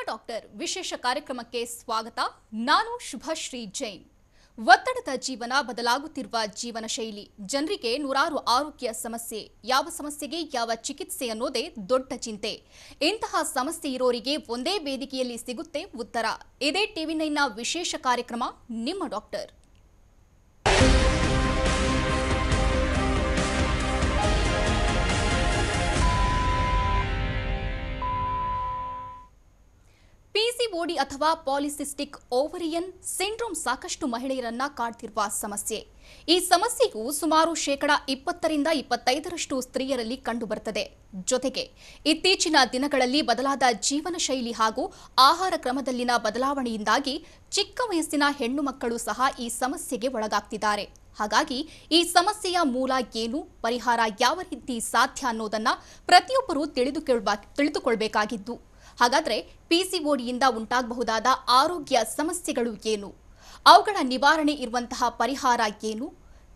Doctor ವಿಶೇಷ ಕಾರ್ಯಕ್ರಮಕ್ಕೆ ಸ್ವಾಗತ. ನಾನು ಶುಭಶ್ರೀ ಜೈನ್. ಒತ್ತಡದ ಜೀವನ, ಬದಲಾಗುತ್ತಿರುವ ಜೀವನ ಶೈಲಿ, ಜನರಿಗೆ ನೂರಾರು ಆರೋಗ್ಯ ಸಮಸ್ಯೆ, ಯಾವ ಸಮಸ್ಯೆಗೆ ಯಾವ ಚಿಕಿತ್ಸೆ ಅನ್ನೋದೇ ದೊಡ್ಡ ಚಿಂತೆ. ಇಂತಹ ಸಮಸ್ಯೆ ಇರೋರಿಗೆ ಒಂದೇ ವೇದಿಕೆಯಲ್ಲಿ ಸಿಗುತ್ತೆ ಉತ್ತರ. ಇದೇ ಟಿವಿ9ನ ವಿಶೇಷ ಕಾರ್ಯಕ್ರಮ ನಿಮ್ಮ ಡಾಕ್ಟರ್. ಪಿಸಿಒಡಿ ಅಥವಾ ಪಾಲಿಸಿಸ್ಟಿಕ್ ಓವರಿಯನ್ ಸಿಂಡ್ರೋಮ್ ಸಾಕಷ್ಟು ಮಹಿಳೆಯರನ್ನ ಕಾಡ್ತಿರುವ ಸಮಸ್ಯೆ. ಈ ಸಮಸ್ಯೆಯು ಸುಮಾರು 20-25% ಸ್ತ್ರೀಯರಲ್ಲಿ ಕಂಡುಬರುತ್ತದೆ. ಜೊತೆಗೆ ಇತ್ತೀಚಿನ ದಿನಗಳಲ್ಲಿ ಬದಲಾದ ಜೀವನ ಶೈಲಿ ಹಾಗೂ ಆಹಾರ ಕ್ರಮದಲ್ಲಿನ ಬದಲಾವಣೆಯಿಂದಾಗಿ ಚಿಕ್ಕ ವಯಸ್ಸಿನ ಹೆಣ್ಣು ಮಕ್ಕಳು ಸಹ ಈ ಸಮಸ್ಯೆಗೆ ಒಳಗಾಗ್ತಿದ್ದಾರೆ. ಹಾಗಾಗಿ ಈ ಸಮಸ್ಯೆಯ ಮೂಲ ಏನು, ಪರಿಹಾರ ಯಾವ ರೀತಿ ಸಾಧ್ಯ ಅನ್ನೋದನ್ನ ಪ್ರತಿಯೊಬ್ಬರೂ ತಿಳಿದುಕೊಳ್ಳಬೇಕಾಗಿದ್ದು. ಹಾಗಾದ್ರೆ ಪಿಸಿಒಡಿಯಿಂದ ಉಂಟಾಗಬಹುದಾದ ಆರೋಗ್ಯ ಸಮಸ್ಯೆಗಳು ಏನು, ಅವುಗಳ ನಿವಾರಣೆ ಇರುವಂತಹ ಪರಿಹಾರ ಏನು,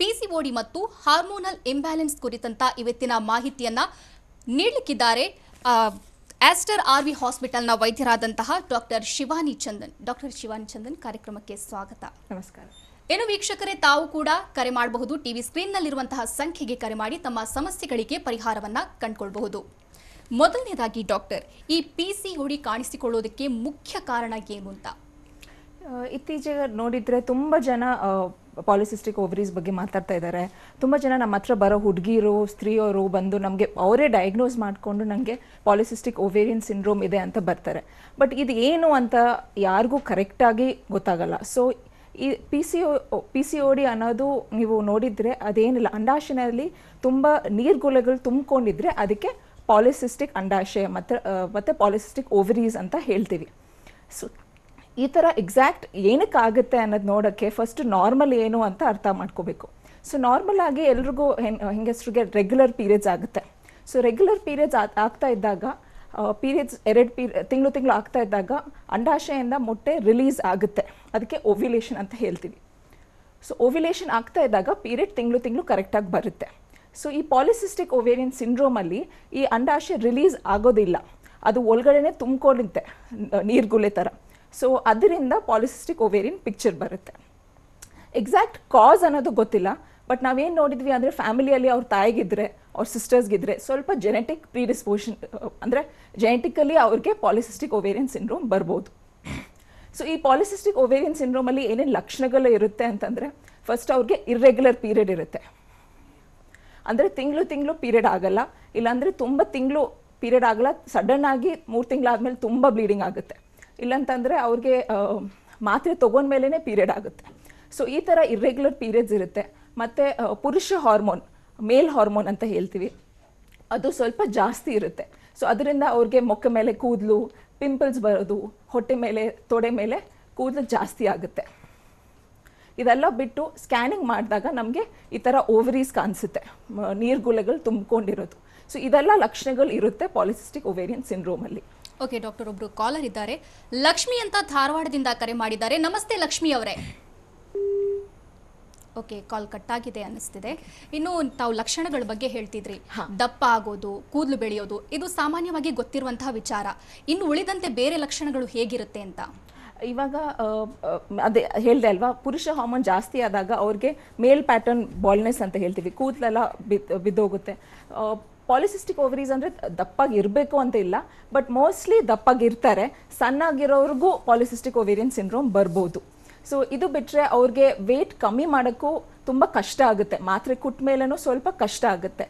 ಪಿಸಿಒಡಿ ಮತ್ತು ಹಾರ್ಮೋನಲ್ ಇಂಬ್ಯಾಲೆನ್ಸ್ ಕುರಿತಂತ ಇವತ್ತಿನ ಮಾಹಿತಿಯನ್ನ ನೀಡಲಿಕ್ಕಿದ್ದಾರೆ ಆಸ್ಟರ್ ಆರ್ವಿ ಹಾಸ್ಪಿಟಲ್ನ ವೈದ್ಯರಾದಂತಹ ಡಾಕ್ಟರ್ ಶಿವಾನಿ ಚಂದನ್. ಡಾಕ್ಟರ್ ಶಿವಾನಿ ಚಂದನ್, ಕಾರ್ಯಕ್ರಮಕ್ಕೆ ಸ್ವಾಗತ. ನಮಸ್ಕಾರ. ಏನು ವೀಕ್ಷಕರೇ, ತಾವು ಕೂಡ ಕರೆ ಮಾಡಬಹುದು. ಟಿವಿ ಸ್ಕ್ರೀನ್ನಲ್ಲಿರುವಂತಹ ಸಂಖ್ಯೆಗೆ ಕರೆ ಮಾಡಿ ತಮ್ಮ ಸಮಸ್ಯೆಗಳಿಗೆ ಪರಿಹಾರವನ್ನ ಕಂಡುಕೊಳ್ಳಬಹುದು. ಮೊದಲನೇದಾಗಿ ಡಾಕ್ಟರ್, ಈ ಪಿಸಿಒಡಿ ಕಾಣಿಸಿಕೊಳ್ಳೋದಕ್ಕೆ ಮುಖ್ಯ ಕಾರಣ ಏನು ಅಂತ? ಇತ್ತೀಚೆಗೆ ನೋಡಿದರೆ ತುಂಬ ಜನ ಪಾಲಿಸಿಸ್ಟಿಕ್ ಓವರೀಸ್ ಬಗ್ಗೆ ಮಾತಾಡ್ತಾ ಇದ್ದಾರೆ. ತುಂಬ ಜನ ನಮ್ಮ ಹತ್ರ ಬರೋ ಹುಡುಗಿರು, ಸ್ತ್ರೀಯವರು ಬಂದು ನಮಗೆ ಅವರೇ ಡಯಾಗ್ನೋಸ್ ಮಾಡಿಕೊಂಡು ನನಗೆ ಪಾಲಿಸಿಸ್ಟಿಕ್ ಓವೇರಿಯನ್ ಸಿಂಡ್ರೋಮ್ ಇದೆ ಅಂತ ಬರ್ತಾರೆ. ಬಟ್ ಇದು ಏನು ಅಂತ ಯಾರಿಗೂ ಕರೆಕ್ಟಾಗಿ ಗೊತ್ತಾಗಲ್ಲ. ಸೊ ಈ ಪಿ ಸಿ ಒ ಡಿ ಅನ್ನೋದು ನೀವು ನೋಡಿದರೆ ಅದೇನಿಲ್ಲ, ಅಂಡಾಶಯದಲ್ಲಿ ತುಂಬ ನೀರ್ಗುಲೆಗಳು ತುಂಬಿಕೊಂಡಿದ್ರೆ ಅದಕ್ಕೆ ಪಾಲಿಸಿಸ್ಟಿಕ್ ಅಂಡಾಶಯ ಮತ್ತು ಪಾಲಿಸಿಸ್ಟಿಕ್ ಓವರೀಸ್ ಅಂತ ಹೇಳ್ತೀವಿ. ಸೊ ಈ ಥರ ಎಕ್ಸಾಕ್ಟ್ ಏನಕ್ಕೆ ಆಗುತ್ತೆ ಅನ್ನೋದು ನೋಡೋಕ್ಕೆ ಫಸ್ಟ್ ನಾರ್ಮಲ್ ಏನು ಅಂತ ಅರ್ಥ ಮಾಡ್ಕೋಬೇಕು. ಸೊ ನಾರ್ಮಲ್ ಆಗಿ ಎಲ್ರಿಗೂ ಹೆಂಗಸ್ರಿಗೆ ರೆಗ್ಯುಲರ್ ಪೀರಿಯಡ್ಸ್ ಆಗುತ್ತೆ. ಸೊ ರೆಗ್ಯುಲರ್ ಪೀರಿಯಡ್ಸ್ ಆಗ್ತಾ ಇದ್ದಾಗ ಪೀರಿಯಡ್ಸ್ 2 ತಿಂಗಳು ಆಗ್ತಾ ಇದ್ದಾಗ ಅಂಡಾಶಯದಿಂದ ಮೊಟ್ಟೆ ರಿಲೀಸ್ ಆಗುತ್ತೆ. ಅದಕ್ಕೆ ಓವ್ಯುಲೇಷನ್ ಅಂತ ಹೇಳ್ತೀವಿ. ಸೊ ಓವ್ಯುಲೇಷನ್ ಆಗ್ತಾ ಇದ್ದಾಗ ಪೀರಿಯಡ್ ತಿಂಗಳು ಕರೆಕ್ಟಾಗಿ ಬರುತ್ತೆ. ಸೊ ಈ ಪಾಲಿಸಿಸ್ಟಿಕ್ ಓವೇರಿಯನ್ ಸಿಂಡ್ರೋಮಲ್ಲಿ ಈ ಅಂಡಾಶಯ ರಿಲೀಸ್ ಆಗೋದಿಲ್ಲ, ಅದು ಒಳಗಡೆನೆ ತುಂಬಿಕೊಳ್ಳುತ್ತೆ ನೀರ್ಗುಲೆ ಥರ. ಸೊ ಅದರಿಂದ ಪಾಲಿಸಿಸ್ಟಿಕ್ ಓವೇರಿಯನ್ ಪಿಕ್ಚರ್ ಬರುತ್ತೆ. ಎಕ್ಸಾಕ್ಟ್ ಕಾಸ್ ಅನ್ನೋದು ಗೊತ್ತಿಲ್ಲ. ಬಟ್ ನಾವೇನು ನೋಡಿದ್ವಿ ಅಂದರೆ ಫ್ಯಾಮಿಲಿಯಲ್ಲಿ ಅವ್ರ ತಾಯಿಗಿದ್ರೆ, ಅವ್ರ ಸಿಸ್ಟರ್ಸ್ಗಿದ್ರೆ ಸ್ವಲ್ಪ ಜೆನೆಟಿಕ್ ಪ್ರೀಡಿಸ್ಪೋಷನ್ ಅಂದರೆ ಜೆನೆಟಿಕಲಿ ಅವ್ರಿಗೆ ಪಾಲಿಸಿಸ್ಟಿಕ್ ಓವೇರಿಯನ್ ಸಿಂಡ್ರೋಮ್ ಬರ್ಬೋದು. ಸೊ ಈ ಪಾಲಿಸಿಸ್ಟಿಕ್ ಓವೇರಿಯನ್ ಸಿಂಡ್ರೋಮಲ್ಲಿ ಏನೇನು ಲಕ್ಷಣಗಳು ಇರುತ್ತೆ ಅಂತಂದರೆ, ಫಸ್ಟ್ ಅವ್ರಿಗೆ ಇರ್ರೆಗ್ಯುಲರ್ ಪೀರಿಯಡ್ ಇರುತ್ತೆ. ಅಂದರೆ ತಿಂಗಳು ಪೀರಿಯಡ್ ಆಗಲ್ಲ, ಇಲ್ಲಾಂದರೆ ತುಂಬ ತಿಂಗಳು ಪೀರಿಯಡ್ ಆಗಲ್ಲ, ಸಡನ್ ಆಗಿ 3 ತಿಂಗಳಾದಮೇಲೆ ತುಂಬ ಬ್ಲೀಡಿಂಗ್ ಆಗುತ್ತೆ. ಇಲ್ಲಂತಂದರೆ ಅವ್ರಿಗೆ ಮಾತ್ರೆ ತೊಗೊಂಡ್ಮೇಲೇ ಪೀರಿಯಡ್ ಆಗುತ್ತೆ. ಸೊ ಈ ಥರ ಇರ್ರೆಗ್ಯುಲರ್ ಪೀರಿಯಡ್ಸ್ ಇರುತ್ತೆ. ಮತ್ತು ಪುರುಷ ಹಾರ್ಮೋನ್, ಮೇಲ್ ಹಾರ್ಮೋನ್ ಅಂತ ಹೇಳ್ತೀವಿ, ಅದು ಸ್ವಲ್ಪ ಜಾಸ್ತಿ ಇರುತ್ತೆ. ಸೊ ಅದರಿಂದ ಅವ್ರಿಗೆ ಮೊಕ್ಕ ಮೇಲೆ ಕೂದಲು, ಪಿಂಪಲ್ಸ್ ಬರೋದು, ಹೊಟ್ಟೆ ಮೇಲೆ, ತೊಡೆ ಮೇಲೆ ಕೂದಲು ಜಾಸ್ತಿ ಆಗುತ್ತೆ. ಇದೆಲ್ಲ ಬಿಟ್ಟು ಸ್ಕ್ಯಾನಿಂಗ್ ಮಾಡಿದಾಗ ನಮಗೆ ಈ ಥರ ಓವರೀಸ್ ಕಾಣಿಸುತ್ತೆ, ನೀರ್ಗುಲೆಗಳು ತುಂಬಿಕೊಂಡಿರೋದು. ಸೊ ಇದೆಲ್ಲ ಲಕ್ಷಣಗಳು ಇರುತ್ತೆ ಪಾಲಿಸಿಸ್ಟಿಕ್ ಓವೇರಿಯನ್ ಸಿಂಡ್ರೋಮಲ್ಲಿ. ಓಕೆ ಡಾಕ್ಟರ್, ಒಬ್ರು ಕಾಲರ್ ಇದ್ದಾರೆ. ಲಕ್ಷ್ಮಿ ಅಂತ ಧಾರವಾಡದಿಂದ ಕರೆ ಮಾಡಿದ್ದಾರೆ. ನಮಸ್ತೆ ಲಕ್ಷ್ಮಿ ಅವರೇ. ಓಕೆ, ಕಾಲ್ ಕಟ್ ಆಗಿದೆ ಅನ್ನಿಸ್ತಿದೆ. ಇನ್ನು ತಾವು ಲಕ್ಷಣಗಳ ಬಗ್ಗೆ ಹೇಳ್ತಿದ್ರಿ, ದಪ್ಪ ಆಗೋದು, ಕೂದಲು ಬೆಳೆಯೋದು, ಇದು ಸಾಮಾನ್ಯವಾಗಿ ಗೊತ್ತಿರುವಂತಹ ವಿಚಾರ. ಇನ್ನು ಉಳಿದಂತೆ ಬೇರೆ ಲಕ್ಷಣಗಳು ಹೇಗಿರುತ್ತೆ ಅಂತ? ಇವಾಗ ಅದೇ ಹೇಳಿದೆ ಅಲ್ವಾ, ಪುರುಷ ಹಾರ್ಮೋನ್ ಜಾಸ್ತಿ ಆದಾಗ ಅವ್ರಿಗೆ ಮೇಲ್ ಪ್ಯಾಟರ್ನ್ ಬಾಲ್ನೆಸ್ ಅಂತ ಹೇಳ್ತೀವಿ, ಕೂದಲೆಲ್ಲ ಬಿದ್ದೋಗುತ್ತೆ. ಪಾಲಿಸಿಸ್ಟಿಕ್ ಓವರೀಸ್ ಅಂದರೆ ದಪ್ಪಾಗಿ ಇರಬೇಕು ಅಂತ ಇಲ್ಲ, ಬಟ್ ಮೋಸ್ಟ್ಲಿ ದಪ್ಪಾಗಿರ್ತಾರೆ. ಸಣ್ಣಾಗಿರೋರ್ಗೂ ಪಾಲಿಸಿಸ್ಟಿಕ್ ಓವೇರಿಯನ್ ಸಿಂಡ್ರೋಮ್ ಬರ್ಬೋದು. ಸೊ ಇದು ಬಿಟ್ಟರೆ ಅವ್ರಿಗೆ ವೆಯ್ಟ್ ಕಮ್ಮಿ ಮಾಡೋಕ್ಕೂ ತುಂಬ ಕಷ್ಟ ಆಗುತ್ತೆ, ಮಾತ್ರೆ ಕುಟ್ಟ ಮೇಲೂ ಸ್ವಲ್ಪ ಕಷ್ಟ ಆಗುತ್ತೆ.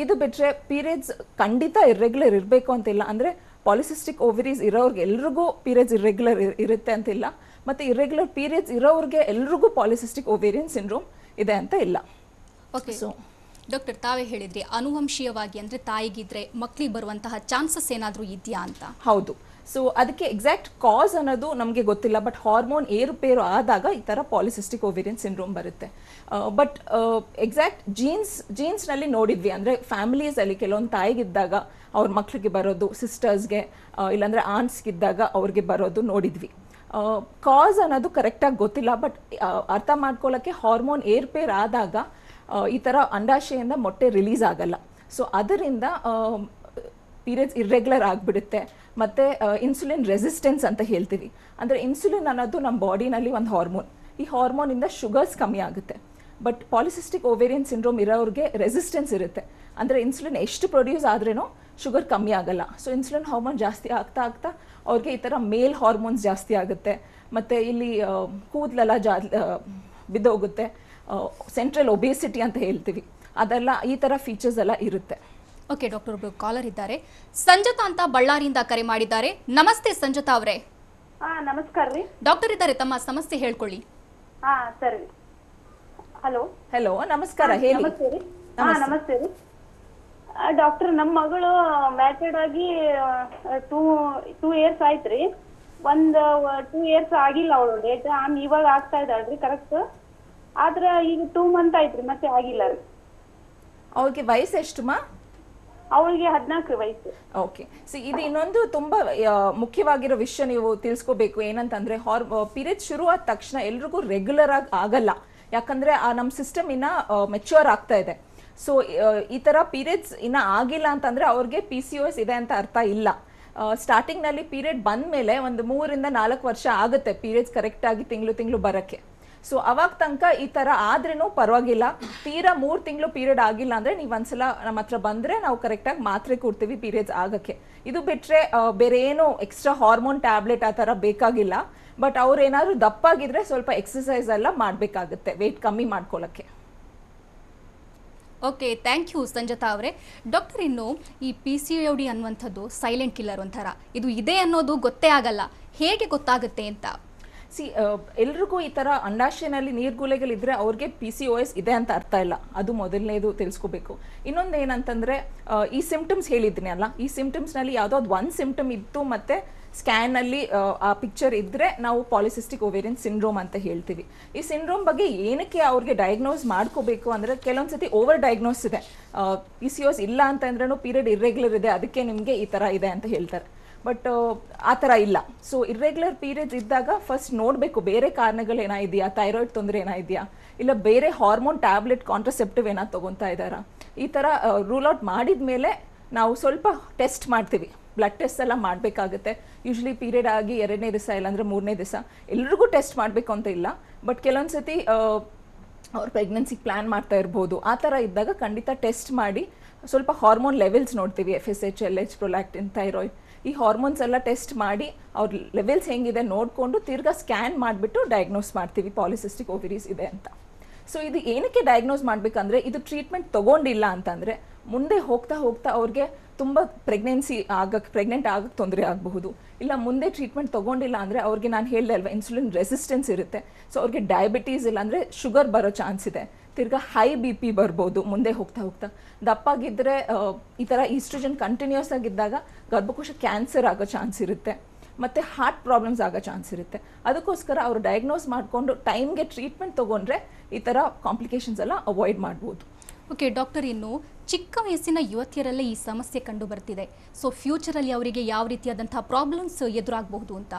ಇದು ಬಿಟ್ಟರೆ ಪೀರಿಯಡ್ಸ್ ಖಂಡಿತ ಇರ್ರೆಗ್ಯುಲರ್ ಇರಬೇಕು ಅಂತಿಲ್ಲ. ಅಂದರೆ ಪಾಲಿಸಿಸ್ಟಿಕ್ ಓವರೀಸ್ ಇರೋರ್ಗೆ ಎಲ್ರಿಗೂ ಪೀರಿಯಡ್ಸ್ ಇರ್ರೆಗ್ಯುಲರ್ ಇರುತ್ತೆ ಅಂತಿಲ್ಲ, ಮತ್ತು ಇರ್ರೆಗ್ಯುಲರ್ ಪೀರಿಯಡ್ಸ್ ಇರೋರಿಗೆ ಎಲ್ರಿಗೂ ಪಾಲಿಸಿಸ್ಟಿಕ್ ಓವೇರಿಯನ್ ಸಿಂಡ್ರೋಮ್ ಇದೆ ಅಂತ ಇಲ್ಲ. ಓಕೆ, ಸೊ ಡಾಕ್ಟರ್, ತಾವೇ ಹೇಳಿದ್ರಿ ಅನುವಂಶೀಯವಾಗಿ ಅಂದರೆ ತಾಯಿಗಿದ್ರೆ ಮಕ್ಕಳಿಗೆ ಬರುವಂತಹ ಚಾನ್ಸಸ್ ಏನಾದರೂ ಇದೆಯಾ ಅಂತ? ಹೌದು. ಸೊ ಅದಕ್ಕೆ ಎಕ್ಸಾಕ್ಟ್ ಕಾಸ್ ಅನ್ನೋದು ನಮಗೆ ಗೊತ್ತಿಲ್ಲ, ಬಟ್ ಹಾರ್ಮೋನ್ ಏರುಪೇರು ಆದಾಗ ಈ ಥರ ಪಾಲಿಸಿಸ್ಟಿಕ್ ಓವೇರಿಯನ್ ಸಿಂಡ್ರೋಮ್ ಬರುತ್ತೆ. ಬಟ್ ಎಕ್ಸಾಕ್ಟ್ ಜೀನ್ಸ್ನಲ್ಲಿ ನೋಡಿದ್ವಿ, ಅಂದರೆ ಫ್ಯಾಮಿಲೀಸಲ್ಲಿ ಕೆಲವೊಂದು ತಾಯಿಗಿದ್ದಾಗ ಅವ್ರ ಮಕ್ಕಳಿಗೆ ಬರೋದು, ಸಿಸ್ಟರ್ಸ್ಗೆ ಇಲ್ಲಾಂದರೆ ಆಂಟ್ಸ್ಗಿದ್ದಾಗ ಅವ್ರಿಗೆ ಬರೋದು ನೋಡಿದ್ವಿ. ಕಾಸ್ ಅನ್ನೋದು ಕರೆಕ್ಟಾಗಿ ಗೊತ್ತಿಲ್ಲ, ಬಟ್ ಅರ್ಥ ಮಾಡ್ಕೊಳ್ಳೋಕ್ಕೆ ಹಾರ್ಮೋನ್ ಏರ್ಪೇರ್ ಆದಾಗ ಈ ಥರ ಅಂಡಾಶಯದಿಂದ ಮೊಟ್ಟೆ ರಿಲೀಸ್ ಆಗಲ್ಲ. ಸೊ ಅದರಿಂದ ಪೀರಿಯಡ್ಸ್ ಇರ್ರೆಗ್ಯುಲರ್ ಆಗಿಬಿಡುತ್ತೆ. ಮತ್ತು ಇನ್ಸುಲಿನ್ ರೆಸಿಸ್ಟೆನ್ಸ್ ಅಂತ ಹೇಳ್ತೀವಿ. ಅಂದರೆ ಇನ್ಸುಲಿನ್ ಅನ್ನೋದು ನಮ್ಮ ಬಾಡಿನಲ್ಲಿ ಒಂದು ಹಾರ್ಮೋನ್. ಈ ಹಾರ್ಮೋನಿಂದ ಶುಗರ್ಸ್ ಕಮ್ಮಿ ಆಗುತ್ತೆ. ಬಟ್ ಪಾಲಿಸಿಸ್ಟಿಕ್ ಓವೇರಿಯನ್ ಸಿಂಡ್ರೋಮ್ ಇರೋರಿಗೆ ರೆಸಿಸ್ಟೆನ್ಸ್ ಇರುತ್ತೆ. ಅಂದರೆ ಇನ್ಸುಲಿನ್ ಎಷ್ಟು ಪ್ರೊಡ್ಯೂಸ್ ಆದ್ರೂ ಶುಗರ್ ಕಮ್ಮಿ ಆಗಲ್ಲ. ಸೊ ಇನ್ಸುಲಿನ್ ಹಾರ್ಮೋನ್ ಜಾಸ್ತಿ ಆಗ್ತಾ ಆಗ್ತಾ ಅವ್ರಿಗೆ ಈ ಥರ ಮೇಲ್ ಹಾರ್ಮೋನ್ಸ್ ಜಾಸ್ತಿ ಆಗುತ್ತೆ. ಮತ್ತು ಇಲ್ಲಿ ಕೂದಲೆಲ್ಲ ಬಿದ್ದೋಗುತ್ತೆ. ಸೆಂಟ್ರಲ್ ಒಬೇಸಿಟಿ ಅಂತ ಹೇಳ್ತೀವಿ, ಅದೆಲ್ಲ ಈ ಥರ ಫೀಚರ್ಸ್ ಎಲ್ಲ ಇರುತ್ತೆ. ಓಕೆ ಡಾಕ್ಟರ್, ಒಬ್ಬರು ಕಾಲರ್ ಇದ್ದಾರೆ. ಸಂಜತಾ ಅಂತ ಬಳ್ಳಾರಿಯಿಂದ ಕರೆ ಮಾಡಿದ್ದಾರೆ. ನಮಸ್ತೆ ಸಂಜತಾ ಅವರೇ. ನಮಸ್ಕಾರ ರೀ. ಡಾಕ್ಟರ್ ಇದ್ದಾರೆ, ತಮ್ಮ ಸಮಸ್ಯೆ ಹೇಳ್ಕೊಳ್ಳಿ. ಸರಿ. ಹಲೋ. ಹಲೋ, ನಮಸ್ಕಾರ, ಹೇಳಿ. ನಮಸ್ತೆ ರೀ. ನಮಸ್ತೆ ರೀ ಡಾಕ್ಟರ್. ನಮ್ಮ ಮಗಳು ಮ್ಯಾರಿಡ್ ಆಗಿ 2 ಇಯರ್ಸ್ ಆಯ್ತ್ರಿ. 2 ಇಯರ್ಸ್ ಆಗಿಲ್ಲ ಅವಳು ಡೇಟ್. ಇವಾಗ ಆಗ್ತಾ ಇದ್ದಾಳ್ರಿ ಕರೆಕ್ಟ್. ಆದ್ರ ಈಗ 2 ಮಂತ್ ಆಯ್ತ್ರಿ, ಮತ್ತೆ ಆಗಿಲ್ಲ ರೀ. ಅವ್ರಿಗೆ ವಯಸ್ಸು ಎಷ್ಟುಮಾ? ಅವಳಿಗೆ 14 ವಯಸ್ಸು. ಓಕೆ. ಇದು ಇನ್ನೊಂದು ತುಂಬಾ ಮುಖ್ಯವಾಗಿರೋ ವಿಷಯ ನೀವು ತಿಳ್ಸ್ಕೋಬೇಕು. ಏನಂತಂದ್ರೆ ಪೀರಿಯಡ್ ಶುರು ಆದ ತಕ್ಷಣ ಎಲ್ರಿಗೂ ರೆಗ್ಯುಲರ್ ಆಗಿ ಆಗಲ್ಲ. ಯಾಕಂದ್ರೆ ನಮ್ಮ ಸಿಸ್ಟಮ್ ಇನ್ನ ಮೆಚ್ಯೂರ್ ಆಗ್ತಾ ಇದೆ. ಸೊ ಈ ತರ ಪೀರಿಯಡ್ಸ್ ಇನ್ನ ಆಗಿಲ್ಲ ಅಂತಂದ್ರೆ ಅವ್ರಿಗೆ PCOS ಇದೆ ಅಂತ ಅರ್ಥ ಇಲ್ಲ. ಸ್ಟಾರ್ಟಿಂಗ್ ನಲ್ಲಿ ಪೀರಿಯಡ್ ಬಂದ ಮೇಲೆ ಒಂದು 3 ರಿಂದ 4 ವರ್ಷ ಆಗುತ್ತೆ ಪೀರಿಯಡ್ಸ್ ಕರೆಕ್ಟ್ ಆಗಿ ತಿಂಗಳು ಬರಕ್ಕೆ. ಸೊ ಅವಾಗ ತನಕ ಈ ತರ ಆದ್ರೇನು ಪರವಾಗಿಲ್ಲ. ತೀರಾ 3 ತಿಂಗಳು ಪೀರಿಯಡ್ ಆಗಿಲ್ಲ ಅಂದ್ರೆ ನೀವು ಒಂದ್ಸಲ ನಮ್ಮ ಹತ್ರ ಬಂದ್ರೆ ನಾವು ಕರೆಕ್ಟ್ ಆಗಿ ಮಾತ್ರೆ ಕೊಡ್ತೀವಿ ಪೀರಿಯಡ್ಸ್ ಆಗಕ್ಕೆ. ಇದು ಬಿಟ್ರೆ ಬೇರೆ ಏನು ಎಕ್ಸ್ಟ್ರಾ ಹಾರ್ಮೋನ್ ಟ್ಯಾಬ್ಲೆಟ್ ಆ ತರ ಬೇಕಾಗಿಲ್ಲ. ಬಟ್ ಅವ್ರು ಏನಾದ್ರು ದಪ್ಪಾಗಿದ್ರೆ ಸ್ವಲ್ಪ ಎಕ್ಸಸೈಸ್ ಎಲ್ಲ ಮಾಡಬೇಕಾಗುತ್ತೆ ವೆಯ್ಟ್ ಕಮ್ಮಿ ಮಾಡ್ಕೊಳ್ಳೋಕ್ಕೆ. ಓಕೆ, ಥ್ಯಾಂಕ್ ಯು ಸಂಜತಾ ಅವರೇ. ಡಾಕ್ಟರ್, ಇನ್ನು ಈ PCOD ಅನ್ನುವಂಥದ್ದು ಸೈಲೆಂಟ್ ಕಿಲ್ಲರ್ ಒಂಥರ, ಇದು ಇದೆ ಅನ್ನೋದು ಗೊತ್ತೇ ಆಗಲ್ಲ, ಹೇಗೆ ಗೊತ್ತಾಗುತ್ತೆ ಅಂತ? ಎಲ್ರಿಗೂ ಈ ಥರ ಅಂಡಾಶಯನಲ್ಲಿ ನೀರ್ಗುಲೆಗಳಿದ್ರೆ ಅವ್ರಿಗೆ PCOS ಇದೆ ಅಂತ ಅರ್ಥ ಇಲ್ಲ. ಅದು ಮೊದಲನೇದು ತಿಳಿಸ್ಕೋಬೇಕು. ಇನ್ನೊಂದು ಏನಂತಂದರೆ, ಈ ಸಿಂಪ್ಟಮ್ಸ್ ಹೇಳಿದ್ದೀನಿ ಅಲ್ಲ, ಈ ಸಿಂಪ್ಟಮ್ಸ್ನಲ್ಲಿ ಯಾವುದೋ ಒಂದು ಸಿಂಪ್ಟಮ್ ಇತ್ತು ಮತ್ತು ಸ್ಕ್ಯಾನಲ್ಲಿ ಆ ಪಿಕ್ಚರ್ ಇದ್ದರೆ ನಾವು ಪಾಲಿಸಿಸ್ಟಿಕ್ ಓವೇರಿಯನ್ ಸಿಂಡ್ರೋಮ್ ಅಂತ ಹೇಳ್ತೀವಿ. ಈ ಸಿಂಡ್ರೋಮ್ ಬಗ್ಗೆ ಏನಕ್ಕೆ ಅವ್ರಿಗೆ ಡಯಾಗ್ನೋಸ್ ಮಾಡ್ಕೋಬೇಕು ಅಂದರೆ, ಕೆಲವೊಂದ್ಸತಿ ಓವರ್ ಡಯಾಗ್ನೋಸ್ ಇದೆ. PCOS ಇಲ್ಲ ಅಂತಂದ್ರೂ ಪೀರಿಯಡ್ ಇರ್ರೆಗ್ಯುಲರ್ ಇದೆ, ಅದಕ್ಕೆ ನಿಮಗೆ ಈ ಥರ ಇದೆ ಅಂತ ಹೇಳ್ತಾರೆ. ಬಟ್ ಆ ಥರ ಇಲ್ಲ. ಸೊ ಇರ್ರೆಗ್ಯುಲರ್ ಪೀರಿಯಡ್ಸ್ ಇದ್ದಾಗ ಫಸ್ಟ್ ನೋಡಬೇಕು ಬೇರೆ ಕಾರಣಗಳು ಏನಾಇದೆಯಾ, ಥೈರಾಯ್ಡ್ ತೊಂದರೆ ಏನಾಇದೆಯಾ, ಇಲ್ಲ ಬೇರೆ ಹಾರ್ಮೋನ್ ಟ್ಯಾಬ್ಲೆಟ್ ಕಾಂಟ್ರಸೆಪ್ಟಿವ್ ಏನಾದ್ರು ತೊಗೊತಾ ಇದ್ದಾರಾ. ಈ ಥರ ರೂಲ್ ಔಟ್ ಮಾಡಿದ ಮೇಲೆ ನಾವು ಸ್ವಲ್ಪ ಟೆಸ್ಟ್ ಮಾಡ್ತೀವಿ, ಬ್ಲಡ್ ಟೆಸ್ಟ್ ಎಲ್ಲ ಮಾಡಬೇಕಾಗುತ್ತೆ. ಯೂಶ್ವಲಿ ಪೀರಿಯಡ್ ಆಗಿ 2ನೇ ದಿವಸ ಇಲ್ಲಾಂದರೆ 3ನೇ ದಿವಸ ಎಲ್ರಿಗೂ ಟೆಸ್ಟ್ ಮಾಡಬೇಕು ಅಂತ ಇಲ್ಲ. ಬಟ್ ಕೆಲವೊಂದು ಸತಿ ಅವ್ರು ಪ್ರೆಗ್ನೆನ್ಸಿ ಪ್ಲ್ಯಾನ್ ಮಾಡ್ತಾ ಇರ್ಬೋದು. ಆ ಥರ ಇದ್ದಾಗ ಖಂಡಿತ ಟೆಸ್ಟ್ ಮಾಡಿ ಸ್ವಲ್ಪ ಹಾರ್ಮೋನ್ ಲೆವೆಲ್ಸ್ ನೋಡ್ತೀವಿ. FSH, LH, ಪ್ರೊಲ್ಯಾಕ್ಟಿನ್, ಥೈರಾಯ್ಡ್, ಈ ಹಾರ್ಮೋನ್ಸ್ ಎಲ್ಲ ಟೆಸ್ಟ್ ಮಾಡಿ ಅವ್ರ ಲೆವೆಲ್ಸ್ ಹೆಂಗಿದೆ ನೋಡಿಕೊಂಡು ತಿರ್ಗಾ ಸ್ಕ್ಯಾನ್ ಮಾಡಿಬಿಟ್ಟು ಡಯಾಗ್ನೋಸ್ ಮಾಡ್ತೀವಿ ಪಾಲಿಸಿಸ್ಟಿಕ್ ಓವರೀಸ್ ಇದೆ ಅಂತ. ಸೊ ಇದು ಏನಕ್ಕೆ ಡಯಾಗ್ನೋಸ್ ಮಾಡಬೇಕಂದ್ರೆ, ಇದು ಟ್ರೀಟ್ಮೆಂಟ್ ತೊಗೊಂಡಿಲ್ಲ ಅಂತಂದರೆ ಮುಂದೆ ಹೋಗ್ತಾ ಹೋಗ್ತಾ ಅವ್ರಿಗೆ ತುಂಬ ಪ್ರೆಗ್ನೆಂಟ್ ಆಗಕ್ಕೆ ತೊಂದರೆ ಆಗಬಹುದು. ಇಲ್ಲ ಮುಂದೆ ಟ್ರೀಟ್ಮೆಂಟ್ ತೊಗೊಂಡಿಲ್ಲ ಅಂದರೆ ಅವ್ರಿಗೆ ನಾನು ಹೇಳಿದೆ ಅಲ್ವಾ, ಇನ್ಸುಲಿನ್ ರೆಸಿಸ್ಟೆನ್ಸ್ ಇರುತ್ತೆ. ಸೊ ಅವ್ರಿಗೆ ಡಯಾಬಿಟೀಸ್ ಇಲ್ಲ ಅಂದರೆ ಶುಗರ್ ಬರೋ ಚಾನ್ಸ್ ಇದೆ. ತಿರ್ಗಾ ಹೈ BP ಬರ್ಬೋದು ಮುಂದೆ ಹೋಗ್ತಾ ಹೋಗ್ತಾ. ದಪ್ಪಾಗಿದ್ದರೆ ಈ ಥರ ಈಸ್ಟ್ರೋಜನ್ ಕಂಟಿನ್ಯೂಸ್ ಆಗಿದ್ದಾಗ ಗರ್ಭಕೋಶ ಕ್ಯಾನ್ಸರ್ ಆಗೋ ಚಾನ್ಸ್ ಇರುತ್ತೆ, ಮತ್ತು ಹಾರ್ಟ್ ಪ್ರಾಬ್ಲಮ್ಸ್ ಆಗೋ ಚಾನ್ಸ್ ಇರುತ್ತೆ. ಅದಕ್ಕೋಸ್ಕರ ಅವರು ಡಯಾಗ್ನೋಸ್ ಮಾಡಿಕೊಂಡು ಟೈಮ್ಗೆ ಟ್ರೀಟ್ಮೆಂಟ್ ತೊಗೊಂಡ್ರೆ ಈ ಥರ ಕಾಂಪ್ಲಿಕೇಶನ್ಸ್ ಎಲ್ಲ ಅವಾಯ್ಡ್ ಮಾಡ್ಬೋದು. ಓಕೆ ಡಾಕ್ಟರ್, ಇನ್ನು ಚಿಕ್ಕ ವಯಸ್ಸಿನ ಯುವತಿಯರಲ್ಲೇ ಈ ಸಮಸ್ಯೆ ಕಂಡು ಬರ್ತಿದೆ. ಸೊ ಫ್ಯೂಚರಲ್ಲಿ ಅವರಿಗೆ ಯಾವ ರೀತಿಯಾದಂಥ ಪ್ರಾಬ್ಲಮ್ಸ್ ಎದುರಾಗಬಹುದು ಅಂತ?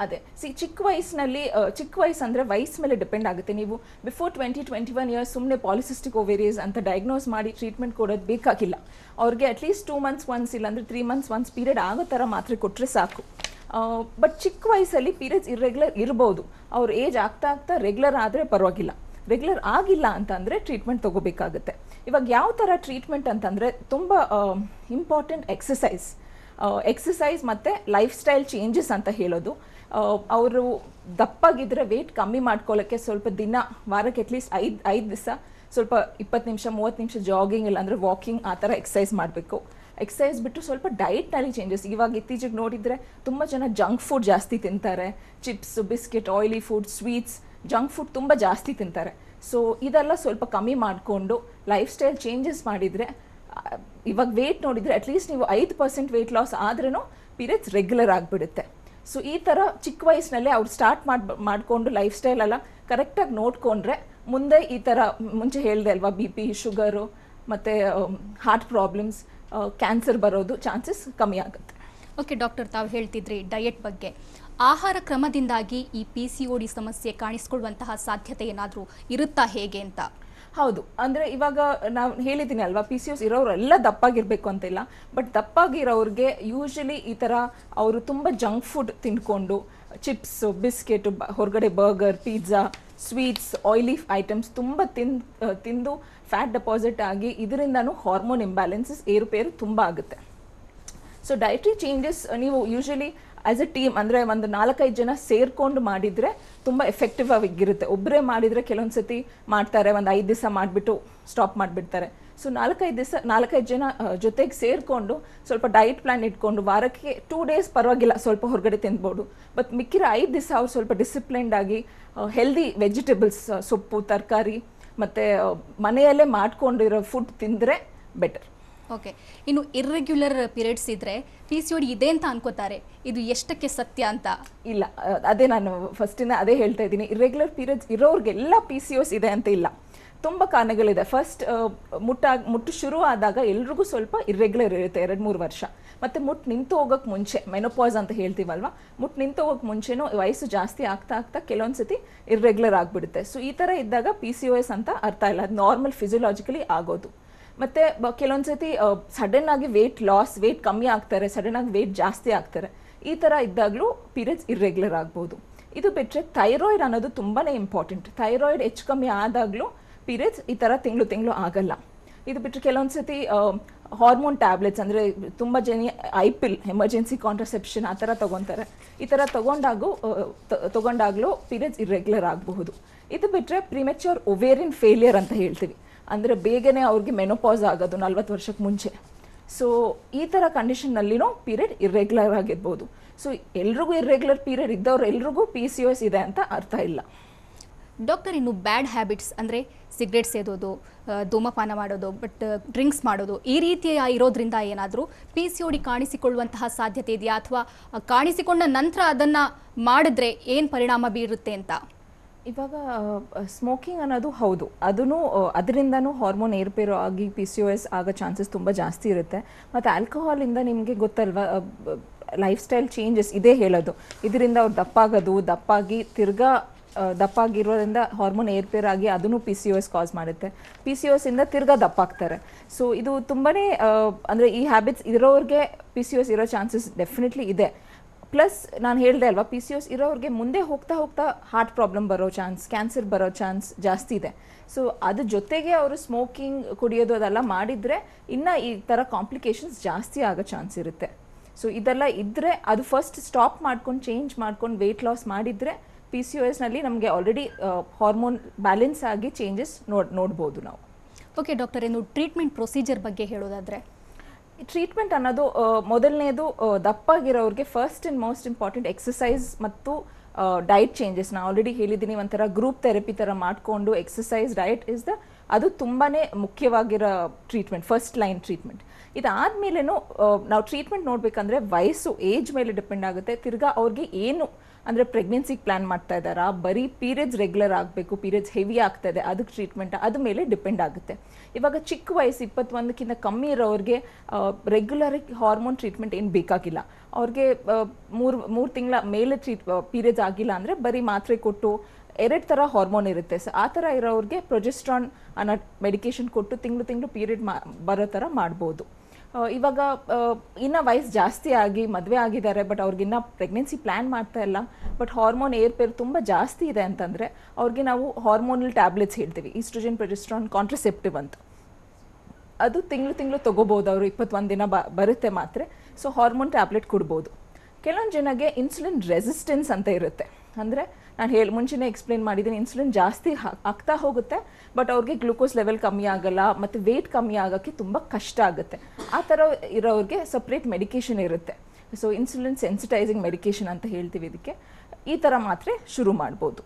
ಅದೇ ಚಿಕ್ಕ ವಯಸ್ಸು ಅಂದರೆ ವಯಸ್ಸು ಮೇಲೆ ಡಿಪೆಂಡ್ ಆಗುತ್ತೆ. ನೀವು ಬಿಫೋರ್ 20-21 ಇಯರ್ಸ್ ಸುಮ್ಮನೆ ಪಾಲಿಸಿಸ್ಟಿಕ್ ಓವೇರಿಯಸ್ ಅಂತ ಡಯಾಗ್ನೋಸ್ ಮಾಡಿ ಟ್ರೀಟ್ಮೆಂಟ್ ಕೊಡೋದು ಬೇಕಾಗಿಲ್ಲ. ಅವ್ರಿಗೆ ಅಟ್ಲೀಸ್ಟ್ 2 ಮಂತ್ಸ್ ಒನ್ಸ್ ಇಲ್ಲಾಂದರೆ 3 ಮಂತ್ಸ್ ಒನ್ಸ್ ಪೀರಿಯಡ್ ಆಗೋ ಥರ ಮಾತ್ರೆ ಕೊಟ್ಟರೆ ಸಾಕು. ಬಟ್ ಚಿಕ್ಕ ವಯಸ್ಸಲ್ಲಿ ಪೀರಿಯಡ್ಸ್ ಇರ್ರೆಗ್ಯುಲರ್ ಇರ್ಬೋದು. ಅವ್ರ ಏಜ್ ಆಗ್ತಾ ಆಗ್ತಾ ರೆಗ್ಯುಲರ್ ಆದರೆ ಪರವಾಗಿಲ್ಲ. ರೆಗ್ಯುಲರ್ ಆಗಿಲ್ಲ ಅಂತಂದರೆ ಟ್ರೀಟ್ಮೆಂಟ್ ತೊಗೋಬೇಕಾಗುತ್ತೆ. ಇವಾಗ ಯಾವ ಥರ ಟ್ರೀಟ್ಮೆಂಟ್ ಅಂತಂದರೆ, ತುಂಬ ಇಂಪಾರ್ಟೆಂಟ್ ಎಕ್ಸಸೈಸ್ ಮತ್ತು ಲೈಫ್ ಸ್ಟೈಲ್ ಚೇಂಜಸ್ ಅಂತ ಹೇಳೋದು. ಅವರು ದಪ್ಪಾಗಿದ್ದರೆ ವೆಯ್ಟ್ ಕಮ್ಮಿ ಮಾಡ್ಕೊಳ್ಳೋಕ್ಕೆ ಸ್ವಲ್ಪ ವಾರಕ್ಕೆ ಅಟ್ಲೀಸ್ಟ್ 5 ದಿವಸ ಸ್ವಲ್ಪ 20 ನಿಮಿಷ 30 ನಿಮಿಷ ಜಾಗಿಂಗ್ ಇಲ್ಲಾಂದರೆ ವಾಕಿಂಗ್ ಆ ಥರ ಎಕ್ಸಸೈಸ್ ಮಾಡಬೇಕು. ಎಕ್ಸಸೈಸ್ ಬಿಟ್ಟು ಸ್ವಲ್ಪ ಡಯಟ್ನಲ್ಲಿ ಚೇಂಜಸ್. ಇವಾಗ ಇತ್ತೀಚೆಗೆ ನೋಡಿದರೆ ತುಂಬ ಜನ ಜಂಕ್ ಫುಡ್ ಜಾಸ್ತಿ ತಿಂತಾರೆ. Chips, biscuit, oily food, sweets, junk food ತುಂಬ ಜಾಸ್ತಿ ತಿಂತಾರೆ. ಸೊ ಇದೆಲ್ಲ ಸ್ವಲ್ಪ ಕಮ್ಮಿ ಮಾಡಿಕೊಂಡು ಲೈಫ್ ಸ್ಟೈಲ್ ಚೇಂಜಸ್ ಮಾಡಿದರೆ, ಇವಾಗ ವೆಯ್ಟ್ ನೋಡಿದರೆ ಅಟ್ಲೀಸ್ಟ್ ನೀವು 5% ವೆಯ್ಟ್ ಲಾಸ್ ಆದ್ರೂ ಪೀರಿಯಡ್ಸ್ ರೆಗ್ಯುಲರ್ ಆಗಿಬಿಡುತ್ತೆ. ಸೊ ಈ ಥರ ಚಿಕ್ಕ ವಯಸ್ಸಿನಲ್ಲೇ ಅವ್ರು ಸ್ಟಾರ್ಟ್ ಮಾಡಿಕೊಂಡು ಲೈಫ್ ಸ್ಟೈಲ್ ಎಲ್ಲ ಕರೆಕ್ಟಾಗಿ ನೋಡಿಕೊಂಡ್ರೆ ಮುಂದೆ ಈ ಥರ ಮುಂಚೆ ಹೇಳಿದೆ ಅಲ್ವಾ, BP, ಶುಗರು ಮತ್ತು ಹಾರ್ಟ್ ಪ್ರಾಬ್ಲಮ್ಸ್, ಕ್ಯಾನ್ಸರ್ ಬರೋದು ಚಾನ್ಸಸ್ ಕಮ್ಮಿ ಆಗುತ್ತೆ. ಓಕೆ ಡಾಕ್ಟರ್, ತಾವು ಹೇಳ್ತಿದ್ರಿ ಡಯಟ್ ಬಗ್ಗೆ. ಆಹಾರ ಕ್ರಮದಿಂದಾಗಿ ಈ PCOD ಸಮಸ್ಯೆ ಕಾಣಿಸ್ಕೊಳ್ಳುವಂತಹ ಸಾಧ್ಯತೆ ಏನಾದರೂ ಇರುತ್ತಾ ಹೇಗೆ ಅಂತ? ಹೌದು, ಅಂದರೆ ಇವಾಗ ನಾವು ಹೇಳಿದ್ದೀನಿ ಅಲ್ವಾ, ಪಿ ಸಿ ಓಸ್ ಇರೋರೆಲ್ಲ ದಪ್ಪಾಗಿರ್ಬೇಕು ಅಂತಿಲ್ಲ. ಬಟ್ ದಪ್ಪಾಗಿರೋರಿಗೆ ಯೂಶಲಿ ಈ ಥರ ಅವರು ತುಂಬ ಜಂಕ್ ಫುಡ್ ತಿಂದ್ಕೊಂಡು ಚಿಪ್ಸು, ಬಿಸ್ಕೆಟ್, ಹೊರಗಡೆ burger, pizza, sweets, oily items ತುಂಬ ತಿಂದು ಫ್ಯಾಟ್ ಡೆಪಾಸಿಟ್ ಆಗಿ ಇದರಿಂದನೂ ಹಾರ್ಮೋನ್ ಇಂಬ್ಯಾಲೆನ್ಸಸ್ ಏರುಪೇರು ತುಂಬ ಆಗುತ್ತೆ. ಸೊ ಡೈಟ್ರಿ ಚೇಂಜಸ್ ನೀವು ಯೂಶಲಿ ಆ್ಯಸ್ ಎ ಟೀಮ್, ಅಂದರೆ ಒಂದು 4-5 ಜನ ಸೇರ್ಕೊಂಡು ಮಾಡಿದರೆ ತುಂಬ ಎಫೆಕ್ಟಿವ್ ಆಗಿರುತ್ತೆ. ಒಬ್ಬರೇ ಮಾಡಿದರೆ ಕೆಲವೊಂದು ಸತಿ ಮಾಡ್ತಾರೆ, ಒಂದು 5 ದಿವಸ ಮಾಡಿಬಿಟ್ಟು ಸ್ಟಾಪ್ ಮಾಡಿಬಿಡ್ತಾರೆ. ಸೊ 4-5 ಜನ ಜೊತೆಗೆ ಸೇರಿಕೊಂಡು ಸ್ವಲ್ಪ ಡೈಟ್ ಪ್ಲ್ಯಾನ್ ಇಟ್ಕೊಂಡು ವಾರಕ್ಕೆ 2 ಡೇಸ್ ಪರವಾಗಿಲ್ಲ ಸ್ವಲ್ಪ ಹೊರಗಡೆ ತಿಂದ್ಬೋದು. ಬಟ್ ಮಿಕ್ಕಿರೋ 5 ದಿವಸ ಅವ್ರು ಸ್ವಲ್ಪ ಡಿಸಿಪ್ಲೈನ್ಡ್ ಆಗಿ ಹೆಲ್ದಿ ವೆಜಿಟೇಬಲ್ಸ್, ಸೊಪ್ಪು, ತರಕಾರಿ ಮತ್ತು ಮನೆಯಲ್ಲೇ ಮಾಡ್ಕೊಂಡಿರೋ ಫುಡ್ ತಿಂದರೆ ಬೆಟರ್. ಓಕೆ, ಇನ್ನು ಇರ್ರೆಗ್ಯುಲರ್ ಪೀರಿಯಡ್ಸ್ ಇದ್ದರೆ ಪಿ ಸಿ ಓ ಡಿ ಇದೆ ಅಂತ ಅನ್ಕೋತಾರೆ, ಇದು ಎಷ್ಟಕ್ಕೆ ಸತ್ಯ ಅಂತ? ಇಲ್ಲ, ಅದೇ ನಾನು ಫಸ್ಟಿನ ಅದೇ ಹೇಳ್ತಾ ಇದ್ದೀನಿ. ಇರ್ರೆಗ್ಯುಲರ್ ಪೀರಿಯಡ್ಸ್ ಇರೋರಿಗೆಲ್ಲ ಪಿ ಸಿ ಓಸ್ ಇದೆ ಅಂತ ಇಲ್ಲ, ತುಂಬ ಕಾರಣಗಳಿದೆ. ಫಸ್ಟ್ ಮುಟ್ಟು ಶುರು ಆದಾಗ ಎಲ್ರಿಗೂ ಸ್ವಲ್ಪ ಇರ್ರೆಗ್ಯುಲರ್ ಇರುತ್ತೆ 2-3 ವರ್ಷ. ಮತ್ತು ಮುಟ್ಟು ನಿಂತು ಹೋಗೋಕ್ಕೆ ಮುಂಚೆ, ಮೆನೋಪಾಸ್ ಅಂತ ಹೇಳ್ತೀವಲ್ವ, ಮುಟ್ಟು ನಿಂತು ಹೋಗೋಕ್ಕೆ ಮುಂಚೆನೂ ವಯಸ್ಸು ಜಾಸ್ತಿ ಆಗ್ತಾ ಇರ್ರೆಗ್ಯುಲರ್ ಸತಿ ಇರ್ರೆಗ್ಯುಲರ್ ಆಗಿಬಿಡುತ್ತೆ. ಸೊ ಈ ಥರ ಇದ್ದಾಗ ಪಿ ಸಿ ಓ ಎಸ್ ಅಂತ ಅರ್ಥ ಇಲ್ಲ, ಅದು ನಾರ್ಮಲ್ ಫಿಸಿಯೋಲಾಜಿಕಲಿ ಆಗೋದು. ಮತ್ತು ಕೆಲವೊಂದು ಸತಿ ಸಡನ್ ಆಗಿ ವೆಯ್ಟ್ ಕಮ್ಮಿ ಆಗ್ತಾರೆ, ಸಡನ್ ಆಗಿ ವೆಯ್ಟ್ ಜಾಸ್ತಿ ಆಗ್ತಾರೆ. ಈ ಥರ ಇದ್ದಾಗಲೂ ಪೀರಿಯಡ್ಸ್ ಇರ್ರೆಗ್ಯುಲರ್ ಆಗ್ಬೋದು. ಇದು ಬಿಟ್ಟರೆ ಥೈರಾಯ್ಡ್ ಅನ್ನೋದು ತುಂಬಾ ಇಂಪಾರ್ಟೆಂಟ್. ಥೈರಾಯ್ಡ್ ಹೆಚ್ಚು ಕಮ್ಮಿ ಆದಾಗಲೂ ಪೀರಿಯಡ್ಸ್ ಈ ಥರ ತಿಂಗಳು ಆಗಲ್ಲ. ಇದು ಬಿಟ್ಟರೆ ಕೆಲವೊಂದು ಸತಿ ಹಾರ್ಮೋನ್ ಟ್ಯಾಬ್ಲೆಟ್ಸ್, ಅಂದರೆ ತುಂಬ ಜನ ಐಪಿಲ್, ಎಮರ್ಜೆನ್ಸಿ ಕಾಂಟ್ರಸೆಪ್ಷನ್ ಆ ಥರ ತೊಗೊತಾರೆ. ಈ ಥರ ತೊಗೊಂಡಾಗಲೂ ಪೀರಿಯಡ್ಸ್ ಇರ್ರೆಗ್ಯುಲರ್ ಆಗಬಹುದು. ಇದು ಬಿಟ್ಟರೆ ಪ್ರಿಮೆಚ್ಯೂರ್ ಒವೇರಿಯನ್ ಫೇಲಿಯರ್ ಅಂತ ಹೇಳ್ತೀವಿ, ಅಂದರೆ ಬೇಗನೆ ಅವ್ರಿಗೆ ಮೆನೋಪಾಸ್ ಆಗೋದು 40 ವರ್ಷಕ್ಕೆ ಮುಂಚೆ. ಸೊ ಈ ಥರ ಕಂಡೀಷನ್ನಲ್ಲಿನೂ ಪೀರಿಯಡ್ ಇರ್ರೆಗ್ಯುಲರ್ ಆಗಿರ್ಬೋದು. ಸೊ ಎಲ್ರಿಗೂ ಇರ್ರೆಗ್ಯುಲರ್ ಪೀರಿಯಡ್ ಇದ್ದವ್ರು ಎಲ್ರಿಗೂ ಪಿ ಸಿ ಓ ಎಸ್ ಇದೆ ಅಂತ ಅರ್ಥ ಇಲ್ಲ. ಡಾಕ್ಟರ್, ಇನ್ನು ಬ್ಯಾಡ್ ಹ್ಯಾಬಿಟ್ಸ್ ಅಂದರೆ ಸಿಗರೇಟ್ ಸೇದೋದು, ಧೂಮಪಾನ ಮಾಡೋದು, ಡ್ರಿಂಕ್ಸ್ ಮಾಡೋದು, ಈ ರೀತಿಯ ಇರೋದ್ರಿಂದ ಏನಾದರೂ ಪಿ ಸಿ ಓ ಡಿ ಕಾಣಿಸಿಕೊಳ್ಳುವಂತಹ ಸಾಧ್ಯತೆ ಇದೆಯಾ, ಅಥವಾ ಕಾಣಿಸಿಕೊಂಡ ನಂತರ ಅದನ್ನು ಮಾಡಿದ್ರೆ ಏನು ಪರಿಣಾಮ ಬೀರುತ್ತೆ ಅಂತ? ಇವಾಗ ಸ್ಮೋಕಿಂಗ್ ಅನ್ನೋದು ಹೌದು, ಅದರಿಂದನೂ ಹಾರ್ಮೋನ್ ಏರ್ಪೇರು ಆಗಿ ಪಿ ಸಿ ಓ ಎಸ್ ಆಗೋ ಚಾನ್ಸಸ್ ತುಂಬ ಜಾಸ್ತಿ ಇರುತ್ತೆ. ಮತ್ತು ಆಲ್ಕೋಹಾಲಿಂದ ನಿಮಗೆ ಗೊತ್ತಲ್ವ, ಲೈಫ್ ಸ್ಟೈಲ್ ಚೇಂಜಸ್ ಇದೇ ಹೇಳೋದು, ಇದರಿಂದ ಅವ್ರು ದಪ್ಪಾಗಿ ದಪ್ಪಾಗಿರೋದ್ರಿಂದ ಹಾರ್ಮೋನ್ ಏರ್ಪೇರಾಗಿ ಅದನ್ನು ಪಿ ಸಿ ಓ ಎಸ್ ಕಾಸ್ ಮಾಡುತ್ತೆ. ಪಿ ಸಿ ಓ ಎಸ್ ಇಂದ ತಿರ್ಗಾ ದಪ್ಪಾಗ್ತಾರೆ. ಸೊ ಇದು ತುಂಬಾ ಅಂದರೆ ಈ ಹ್ಯಾಬಿಟ್ಸ್ ಇರೋರಿಗೆ ಪಿ ಸಿ ಓ ಎಸ್ ಇರೋ ಚಾನ್ಸಸ್ ಡೆಫಿನೆಟ್ಲಿ ಇದೆ. ಪ್ಲಸ್ ನಾನು ಹೇಳಿದೆ ಅಲ್ವಾ, ಪಿ ಸಿ ಓಸ್ ಇರೋರಿಗೆ ಮುಂದೆ ಹೋಗ್ತಾ ಹಾರ್ಟ್ ಪ್ರಾಬ್ಲಮ್ ಬರೋ ಚಾನ್ಸ್, ಕ್ಯಾನ್ಸರ್ ಬರೋ ಚಾನ್ಸ್ ಜಾಸ್ತಿ ಇದೆ. ಸೊ ಅದ್ರ ಜೊತೆಗೆ ಅವರು ಸ್ಮೋಕಿಂಗ್, ಕುಡಿಯೋದು ಅದೆಲ್ಲ ಮಾಡಿದರೆ ಇನ್ನೂ ಈ ಥರ ಕಾಂಪ್ಲಿಕೇಶನ್ಸ್ ಜಾಸ್ತಿ ಆಗೋ ಚಾನ್ಸ್ ಇರುತ್ತೆ. ಸೊ ಇದೆಲ್ಲ ಇದ್ದರೆ ಅದು ಫಸ್ಟ್ ಸ್ಟಾಪ್ ಮಾಡ್ಕೊಂಡು ಚೇಂಜ್ ಮಾಡ್ಕೊಂಡು ವೆಯ್ಟ್ ಲಾಸ್ ಮಾಡಿದರೆ ಪಿ ಸಿ ಓ ಎಸ್ನಲ್ಲಿ ನಮಗೆ ಆಲ್ರೆಡಿ ಹಾರ್ಮೋನ್ ಬ್ಯಾಲೆನ್ಸ್ ಆಗಿ ಚೇಂಜಸ್ ನೋಡ್ಬೋದು ನಾವು. ಓಕೆ ಡಾಕ್ಟರ್, ಇನ್ನು ಟ್ರೀಟ್ಮೆಂಟ್ ಪ್ರೊಸೀಜರ್ ಬಗ್ಗೆ ಹೇಳೋದಾದರೆ? ಟ್ರೀಟ್ಮೆಂಟ್ ಅನ್ನೋದು ಮೊದಲನೇದು ದಪ್ಪಾಗಿರೋರಿಗೆ first and most important exercise ಮತ್ತು ಡಯಟ್ ಚೇಂಜಸ್. ನಾನು ಆಲ್ರೆಡಿ ಹೇಳಿದ್ದೀನಿ, ಒಂಥರ ಗ್ರೂಪ್ ಥೆರಪಿ ಥರ ಮಾಡಿಕೊಂಡು ಎಕ್ಸಸೈಸ್, ಡಯಟ್ ಅದು ತುಂಬಾ ಮುಖ್ಯವಾಗಿರೋ ಟ್ರೀಟ್ಮೆಂಟ್, ಫಸ್ಟ್ ಲೈನ್ ಟ್ರೀಟ್ಮೆಂಟ್. ಇದಾದಮೇಲೆನೂ ನಾವು ಟ್ರೀಟ್ಮೆಂಟ್ ನೋಡಬೇಕಂದ್ರೆ ವಯಸ್ಸು, ಏಜ್ ಮೇಲೆ ಡಿಪೆಂಡ್ ಆಗುತ್ತೆ. ತಿರ್ಗಾ ಅವ್ರಿಗೆ ಏನು ಅಂದರೆ ಪ್ರೆಗ್ನೆನ್ಸಿಗೆ ಪ್ಲ್ಯಾನ್ ಮಾಡ್ತಾ ಇದ್ದಾರಾ, ಬರೀ ಪೀರಿಯಡ್ಸ್ ರೆಗ್ಯುಲರ್ ಆಗಬೇಕು, ಪೀರಿಯಡ್ಸ್ ಹೆವಿ ಆಗ್ತಾ ಇದೆ, ಅದಕ್ಕೆ ಟ್ರೀಟ್ಮೆಂಟ್ ಅದ್ರ ಮೇಲೆ ಡಿಪೆಂಡ್ ಆಗುತ್ತೆ. ಇವಾಗ ಚಿಕ್ಕ ವಯಸ್ಸು 21ಕ್ಕಿಂತ ಕಮ್ಮಿ ಇರೋರಿಗೆ ರೆಗ್ಯುಲರಾಗಿ ಹಾರ್ಮೋನ್ ಟ್ರೀಟ್ಮೆಂಟ್ ಏನು ಬೇಕಾಗಿಲ್ಲ. ಅವ್ರಿಗೆ 3 ತಿಂಗಳ ಮೇಲೆ ಪೀರಿಯಡ್ಸ್ ಆಗಿಲ್ಲ ಅಂದರೆ ಬರೀ ಮಾತ್ರೆ ಕೊಟ್ಟು 2 ಥರ ಹಾರ್ಮೋನ್ ಇರುತ್ತೆ. ಸೊ ಆ ಥರ ಇರೋರಿಗೆ ಪ್ರೊಜೆಸ್ಟ್ರಾನ್ ಅನ್ನೋ ಮೆಡಿಕೇಶನ್ ಕೊಟ್ಟು ತಿಂಗಳು ಪೀರಿಯಡ್ ಬರೋ ಥರ ಮಾಡ್ಬೋದು. ಇವಾಗ ಇನ್ನೂ ವಯಸ್ಸು ಜಾಸ್ತಿ ಆಗಿ ಮದುವೆ ಆಗಿದ್ದಾರೆ, ಬಟ್ ಅವ್ರಿಗಿನ್ನ ಪ್ರೆಗ್ನೆನ್ಸಿ ಪ್ಲ್ಯಾನ್ ಮಾಡ್ತಾ ಇಲ್ಲ, ಬಟ್ ಹಾರ್ಮೋನ್ ಏರ್ಪೇರು ತುಂಬ ಜಾಸ್ತಿ ಇದೆ ಅಂತಂದರೆ ಅವ್ರಿಗೆ ನಾವು ಹಾರ್ಮೋನಲ್ ಟ್ಯಾಬ್ಲೆಟ್ಸ್ ಹೇಳ್ತೀವಿ, ಈಸ್ಟ್ರೋಜನ್, ಪ್ರೊಜೆಸ್ಟ್ರಾನ್, ಕಾಂಟ್ರಸೆಪ್ಟಿವ್ ಅಂತ. ಅದು ತಿಂಗಳು ತೊಗೋಬೋದು, ಅವರು 21 ದಿನ ಬರುತ್ತೆ ಮಾತ್ರೆ. ಸೊ ಹಾರ್ಮೋನ್ ಟ್ಯಾಬ್ಲೆಟ್ ಕೊಡ್ಬೋದು. ಕೆಲವೊಂದು ಜನಗೆ ಇನ್ಸುಲಿನ್ ರೆಸಿಸ್ಟೆನ್ಸ್ ಅಂತ ಇರುತ್ತೆ, ಅಂದರೆ ನಾನು ಮುಂಚೆನೇ ಎಕ್ಸ್ಪ್ಲೇನ್ ಮಾಡಿದ್ದೀನಿ, ಇನ್ಸುಲಿನ್ ಜಾಸ್ತಿ ಆಗ್ತಾ ಹೋಗುತ್ತೆ, ಬಟ್ ಅವ್ರಿಗೆ ಗ್ಲೂಕೋಸ್ ಲೆವೆಲ್ ಕಮ್ಮಿ ಆಗಲ್ಲ ಮತ್ತು ವೆಯ್ಟ್ ಕಮ್ಮಿ ಆಗೋಕ್ಕೆ ತುಂಬ ಕಷ್ಟ ಆಗುತ್ತೆ. ಆ ಥರ ಇರೋರಿಗೆ ಸಪ್ರೇಟ್ ಮೆಡಿಕೇಷನ್ ಇರುತ್ತೆ. ಸೊ ಇನ್ಸುಲಿನ್ ಸೆನ್ಸಿಟೈಸಿಂಗ್ ಮೆಡಿಕೇಷನ್ ಅಂತ ಹೇಳ್ತೀವಿ ಇದಕ್ಕೆ. ಈ ಥರ ಮಾತ್ರೆ ಶುರು ಮಾಡ್ಬೋದು.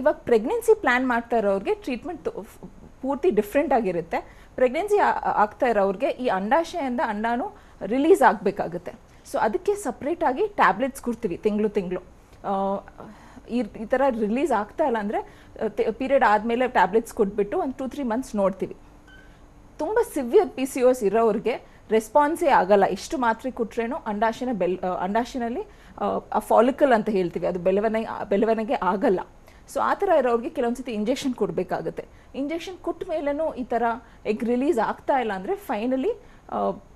ಇವಾಗ ಪ್ರೆಗ್ನೆನ್ಸಿ ಪ್ಲ್ಯಾನ್ ಮಾಡ್ತಾ ಇರೋರಿಗೆ ಟ್ರೀಟ್ಮೆಂಟ್ ಪೂರ್ತಿ ಡಿಫ್ರೆಂಟ್ ಆಗಿರುತ್ತೆ. ಪ್ರೆಗ್ನೆನ್ಸಿ ಆಗ್ತಾ ಇರೋರಿಗೆ ಈ ಅಂಡಾಶಯದಿಂದ ಅಂಡಾನು ರಿಲೀಸ್ ಆಗಬೇಕಾಗುತ್ತೆ. ಸೊ ಅದಕ್ಕೆ ಸಪ್ರೇಟಾಗಿ ಟ್ಯಾಬ್ಲೆಟ್ಸ್ ಕೊಡ್ತೀವಿ ತಿಂಗಳು. ಈ ಥರ ರಿಲೀಸ್ ಆಗ್ತಾ ಇಲ್ಲ ಅಂದರೆ ಪೀರಿಯಡ್ ಆದಮೇಲೆ ಟ್ಯಾಬ್ಲೆಟ್ಸ್ ಕೊಟ್ಬಿಟ್ಟು ಒಂದು 2-3 ಮಂತ್ಸ್ ನೋಡ್ತೀವಿ. ತುಂಬ ಸಿವಿಯರ್ ಪಿ ಸಿ ಓಸ್ ಇರೋರಿಗೆ ರೆಸ್ಪಾನ್ಸೇ ಆಗಲ್ಲ, ಎಷ್ಟು ಮಾತ್ರೆ ಕೊಟ್ರೇನೋ ಅಂಡಾಶಯನಲ್ಲಿ ಆ ಫಾಲಿಕಲ್ ಅಂತ ಹೇಳ್ತೀವಿ, ಅದು ಬೆಳವಣಿಗೆ ಆಗಲ್ಲ. ಸೊ ಆ ಥರ ಇರೋರಿಗೆ ಕೆಲವೊಂದ್ಸತಿ ಇಂಜೆಕ್ಷನ್ ಕೊಡಬೇಕಾಗುತ್ತೆ. ಇಂಜೆಕ್ಷನ್ ಕೊಟ್ಟ ಮೇಲೂ ಈ ಥರ ಎಗ್ ರಿಲೀಸ್ ಆಗ್ತಾ ಇಲ್ಲ ಅಂದರೆ ಫೈನಲಿ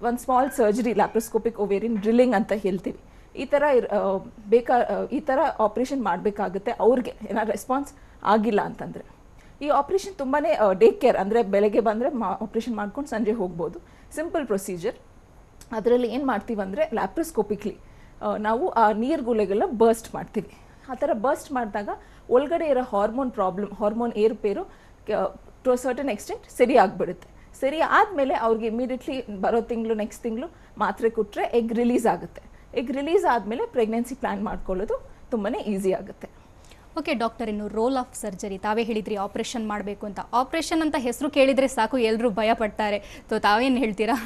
ಒಂದು small surgery, laparoscopic ovarian drilling ಅಂತ ಹೇಳ್ತೀವಿ, ಈ ಥರ ಈ ಥರ ಆಪ್ರೇಷನ್ ಮಾಡಬೇಕಾಗುತ್ತೆ ಅವ್ರಿಗೆ ಏನಾದ್ರು ರೆಸ್ಪಾನ್ಸ್ ಆಗಿಲ್ಲ ಅಂತಂದರೆ. ಈ ಆಪ್ರೇಷನ್ ತುಂಬಾ ಡೇ ಕೇರ್, ಅಂದರೆ ಬೆಳಗ್ಗೆ ಬಂದರೆ ಆಪ್ರೇಷನ್ ಮಾಡ್ಕೊಂಡು ಸಂಜೆ ಹೋಗ್ಬೋದು, ಸಿಂಪಲ್ ಪ್ರೊಸೀಜರ್. ಅದರಲ್ಲಿ ಏನು ಮಾಡ್ತೀವಿ ಅಂದರೆ ಲ್ಯಾಪ್ರೋಸ್ಕೋಪಿಕ್ಲಿ ನಾವು ಆ ನೀರುಗುಲೆಗಳನ್ನ ಬರ್ಸ್ಟ್ ಮಾಡ್ತೀವಿ. ಆ ಥರ ಬರ್ಸ್ಟ್ ಮಾಡಿದಾಗ ಒಳಗಡೆ ಇರೋ ಹಾರ್ಮೋನ್ ಏರುಪೇರು ಟು ಅ ಸರ್ಟನ್ ಎಕ್ಸ್ಟೆಂಟ್ ಸರಿ ಆಗಿಬಿಡುತ್ತೆ. ಸರಿ ಆದಮೇಲೆ ಅವ್ರಿಗೆ ಇಮಿಡಿಯೇಟ್ಲಿ ಬರೋ ತಿಂಗಳು ನೆಕ್ಸ್ಟ್ ತಿಂಗಳು ಮಾತ್ರೆ ಕೊಟ್ಟರೆ ಎಗ್ ರಿಲೀಸ್ ಆಗುತ್ತೆ. ಎಗ್ ರಿಲೀಸ್ ಆದಮೇಲೆ ಪ್ರೆಗ್ನೆನ್ಸಿ ಪ್ಲ್ಯಾನ್ ಮಾಡ್ಕೊಳ್ಳೋದು ತುಂಬಾ ಈಸಿ ಆಗುತ್ತೆ. ಓಕೆ ಡಾಕ್ಟರ್, ಇನ್ನು ರೋಲ್ ಆಫ್ ಸರ್ಜರಿ ತಾವೇ ಹೇಳಿದ್ರಿ ಆಪರೇಷನ್ ಮಾಡಬೇಕು ಅಂತ. ಆಪರೇಷನ್ ಅಂತ ಹೆಸರು ಕೇಳಿದರೆ ಸಾಕು, ಎಲ್ಲರೂ ಭಯ ಪಡ್ತಾರೆ. ತಾವೇನು ಹೇಳ್ತೀರಾ?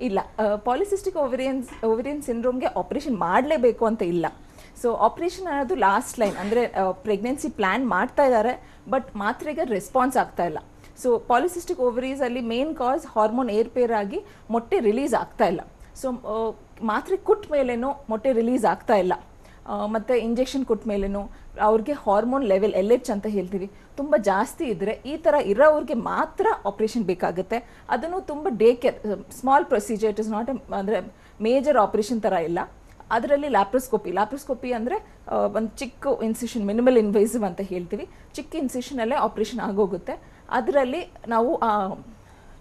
ಇಲ್ಲ, ಪಾಲಿಸಿಸ್ಟಿಕ್ ಓವೇರಿಯನ್ ಸಿಂಡ್ರೋಮ್ಗೆ ಆಪರೇಷನ್ ಮಾಡಲೇಬೇಕು ಅಂತ ಇಲ್ಲ. ಸೊ ಆಪರೇಷನ್ ಅನ್ನೋದು ಲಾಸ್ಟ್ ಲೈನ್, ಅಂದರೆ ಪ್ರೆಗ್ನೆನ್ಸಿ ಪ್ಲ್ಯಾನ್ ಮಾಡ್ತಾ ಇದ್ದಾರೆ ಬಟ್ ಮಾತ್ರೆಗೆ ರೆಸ್ಪಾನ್ಸ್ ಆಗ್ತಾ ಇಲ್ಲ. ಸೊ ಪಾಲಿಸಿಸ್ಟಿಕ್ ಓವರೀಸಲ್ಲಿ ಮೇನ್ ಕಾಸ್ ಹಾರ್ಮೋನ್ ಏರ್ಪೇರಾಗಿ ಮೊಟ್ಟೆ ರಿಲೀಸ್ ಆಗ್ತಾ ಇಲ್ಲ. ಸೊ ಮಾತ್ರೆ ಕೊಟ್ಟ ಮೇಲೇನೋ ಮೊಟ್ಟೆ ರಿಲೀಸ್ ಆಗ್ತಾ ಇಲ್ಲ, ಮತ್ತು ಇಂಜೆಕ್ಷನ್ ಕೊಟ್ಟ ಮೇಲೇನೋ ಅವ್ರಿಗೆ ಹಾರ್ಮೋನ್ ಲೆವೆಲ್ LH ಅಂತ ಹೇಳ್ತೀವಿ ತುಂಬ ಜಾಸ್ತಿ ಇದ್ದರೆ ಈ ಥರ ಇರೋವ್ರಿಗೆ ಮಾತ್ರ ಆಪ್ರೇಷನ್ ಬೇಕಾಗುತ್ತೆ. ಅದನ್ನು ತುಂಬ day care, small procedure, it is not ಅಂದರೆ ಮೇಜರ್ ಆಪ್ರೇಷನ್ ಥರ ಇಲ್ಲ. ಅದರಲ್ಲಿ ಲ್ಯಾಪ್ರೋಸ್ಕೋಪಿ ಅಂದರೆ ಒಂದು ಚಿಕ್ಕ ಇನ್ಸಿಷನ್, ಮಿನಿಮಲ್ ಇನ್ವೇಸಿವ್ ಅಂತ ಹೇಳ್ತೀವಿ, ಚಿಕ್ಕ ಇನ್ಸಿಷನಲ್ಲೇ ಆಪ್ರೇಷನ್ ಆಗೋಗುತ್ತೆ. ಅದರಲ್ಲಿ ನಾವು